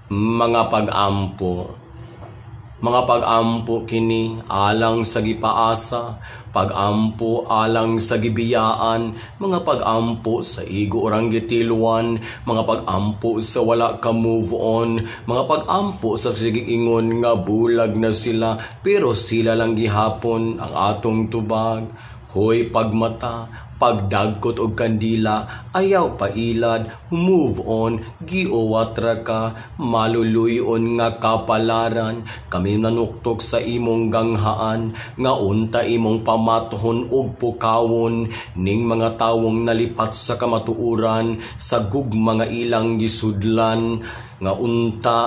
mga pag-ampo. Mga pag-ampo kini alang sa gipaasa, pag-ampo alang sa gibiyaan, mga pag-ampo sa igo orang gitilwan, mga pag-ampo sa wala ka move on, mga pag-ampo sa sigingon nga bulag na sila pero sila lang gihapon ang atong tubag. Hoy pagmata, pagdagkot og kandila, ayaw pailad, move on, giowatra ka, maluluyon nga kapalaran, kami nanuktok sa imong ganghaan, nga unta imong pamatuhon og pukawon, ning mga tawong nalipat sa kamatuuran, sa gugma nga ilang gisudlan, nga unta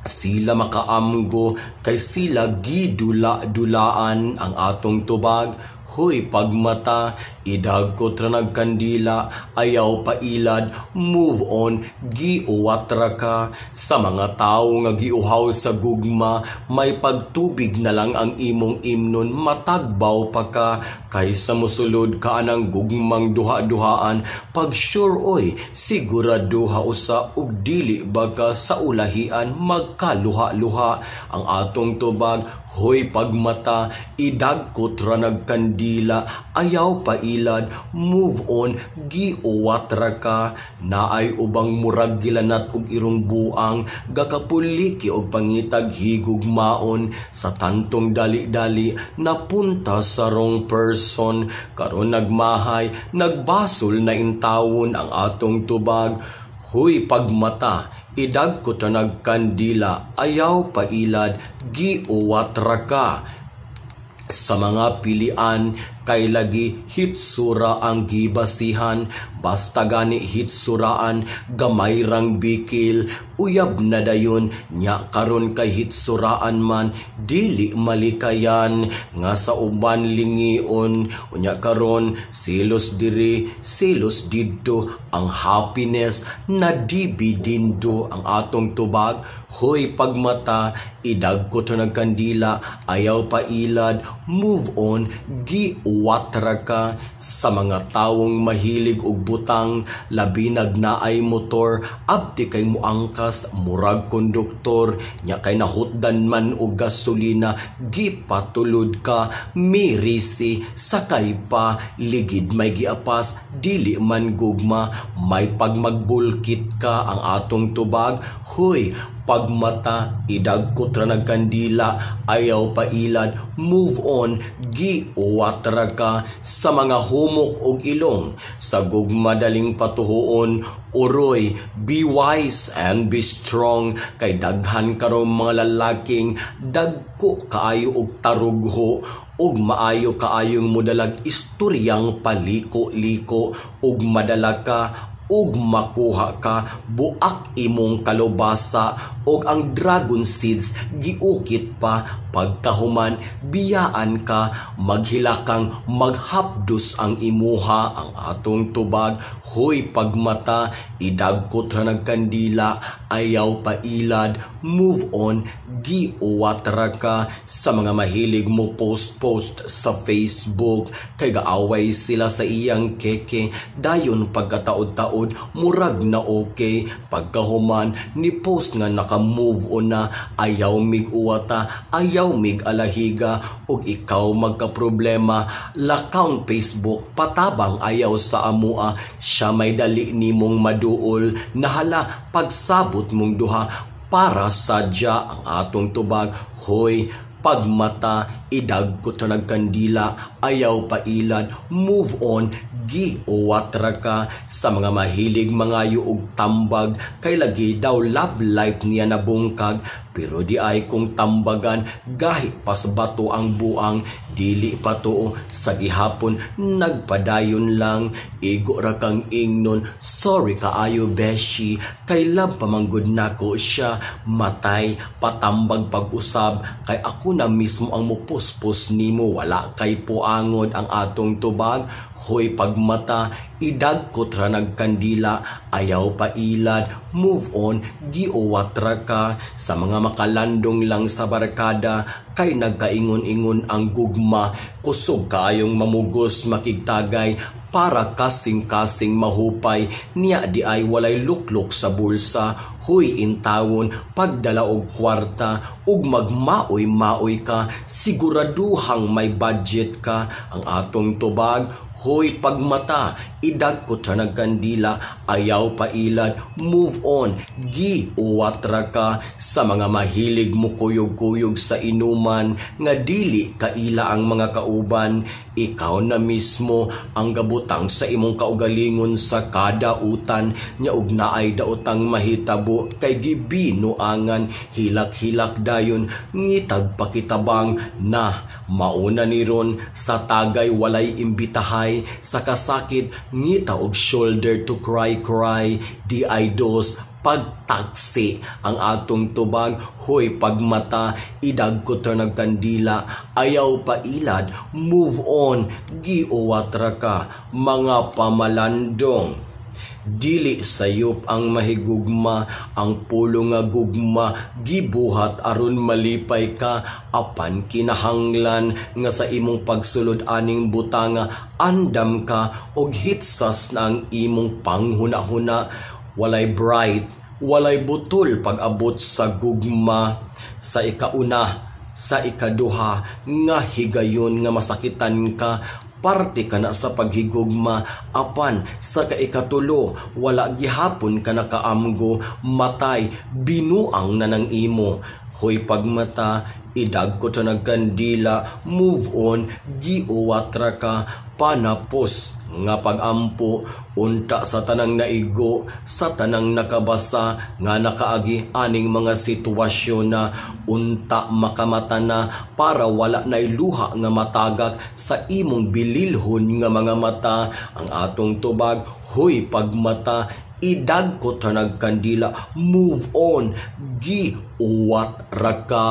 sila makaamgo, kay sila gidula-dulaan ang atong tubag. Hoy pagmata, idagkot ra nagkandila, ayaw pailad, move on, giuwatra ka. Sa mga tao nga giuhaw sa gugma, may pagtubig na lang ang imong imnon, matagbaw pa ka, kaysa mosulod ka anang gugmang duha-duhaan. Pag sure oy, siguraduha usa, ug dili baka sa ulahian magkaluha-luha ang atong tubag. Hoy pagmata, idagkot ra nagkandila, ayaw pailad, move on, giuwatra ka. Naay ubang murag gilanat og irong buang, gakapuliki og pangitag higugmaon, sa tantong dali-dali napunta sa wrong person. Karon nagmahay, nagbasol na intawon ang atong tubag. Hoy pagmata, idagkot ra nagkandila, ayaw pailad, giuwatra ka. Sa mga pilian, kay lagi hitsura ang gibasihan, basta gani hitsuraan, gamay rang bikil, uyab na dayon, nya karon kay hitsuraan man, dili malikayan, nga sa uban lingion, unya karon silos diri, silos didto, ang happiness na dibidindo ang atong tubag. Hoy pagmata, idagkot ra nagkandila, ayaw pailad, move on, giuwatra ka. Sa mga tawong mahilig og butang, labi nagnaay motor, abdi kay moangkas, murag konduktor, nya kay nahutdan man og gasolina, gipatulod ka, mirisi, sakay pa, ligid may giapas, dili man gugma, may pagmagbulkit ka ang atong tubag. Hoy pagmata, idagkot ra nagkandila, ayaw pailad, move on, giuwatra ka. Sa mga humok og ilong, sa gugma daling patuhoon, uroy, be wise and be strong, kay daghan karong mga lalaking dagko kaayo og tarugho, ug maayo kaayong modalag istoryang paliko-liko, ug madala ka ug makuha ka, buak imong kalubasa, og ang dragon seeds giukit pa. Pagkahuman, biyaan ka, maghilakang maghapdos ang imuha ang atong tubag. Hoy pagmata, idagkot ra nagkandila, ayaw pailad, move on, giuwatra ka. Sa mga mahilig mo post sa Facebook, kay gaaway sila sa iyang keke, dayon pagkataod-taod murag na okay, pagkahuman ni post nga naka-move on na, ayaw mig-uwata, ayaw mig-alahiga, ug ikaw magka-problema, lakaw Facebook, patabang ayaw sa amua, siya may dali nimong maduol, nahala pagsabot mong duha, para sadya ang atong tubag. Hoy pagmata, idagkot ra nagkandila, ayaw pailad, move on, giuwatra ka. Sa mga mahilig mangayo og tambag, kay lagi daw love life niya nabungkag, pero di ay kung tambagan, gahi pas bato ang buang, dili pa to sa gihapon, nagpadayon lang, igo ra kang ingnon, sorry kaayo beshi, kay love pamanggod nako siya, matay, patambag pag-usab, kay ako na mismo ang mupuspos nimo, wala kay puangod ang atong tubag. Hoy pagmata, idagkot ra nagkandila, ayaw pailad, move on, giuwatra ka. Sa mga makalandong lang sa barkada, kay nagkaingon-ingon ang gugma, kusog kaayong mamugos makigtagay, para kasing-kasing mahupay, niya di ay walay luklok sa bulsa, huy intawon, pagdala og kwarta, ug magmaoy-maoy ka, siguraduhang may budget ka. Ang atong tubag, hoy pagmata, idagkot sa nagkandila, ayaw pailad, move on, giuwatra ka sa mga mahilig mo kuyog-kuyog sa inuman, nga dili kaila ang mga kauban, ikaw na mismo ang gabutang sa imong kaugalingon sa kadautan, nya ug naay daotang mahitabo, kay gibinuangan, hilak-hilak dayon, ngitag pakitabang na, mauna ni ron, sa tagay walay imbitahay, sa kasakit ngita og shoulder to cry, di ay dos pagtaksi ang atong tubag, hoy pagmata, idagkot ra nagkandila, ayaw pailad, move on, giuwatra ka, mga pamalandong. Dili sayop ang mahigugma, ang pulo nga gugma, gibuhat aron malipay ka, apan kinahanglan nga sa imong pagsulod aning butanga, andam ka og hitsas na ang imong panghuna-huna, walay bright, walay butol pag-abot sa gugma, sa ikauna, sa ikaduha, nga higayon nga masakitan ka, parte ka na sa paghigugma, apan sa kaikatulo, wala gihapon ka nakaamgo, matay, binuang na ng imo. Hoy pagmata, idagkot sa nagkandila, move on, giuwatra ka, panapos nga pagampo, unta sa tanang naigo, sa tanang nakabasa, nga nakaagi aning mga sitwasyon na unta makamata na, para wala na iluha nga matagak sa imong bililhon nga mga mata. Ang atong tubag, hoy pagmata, idagkot sa nagkandila, move on, giuwatra ka.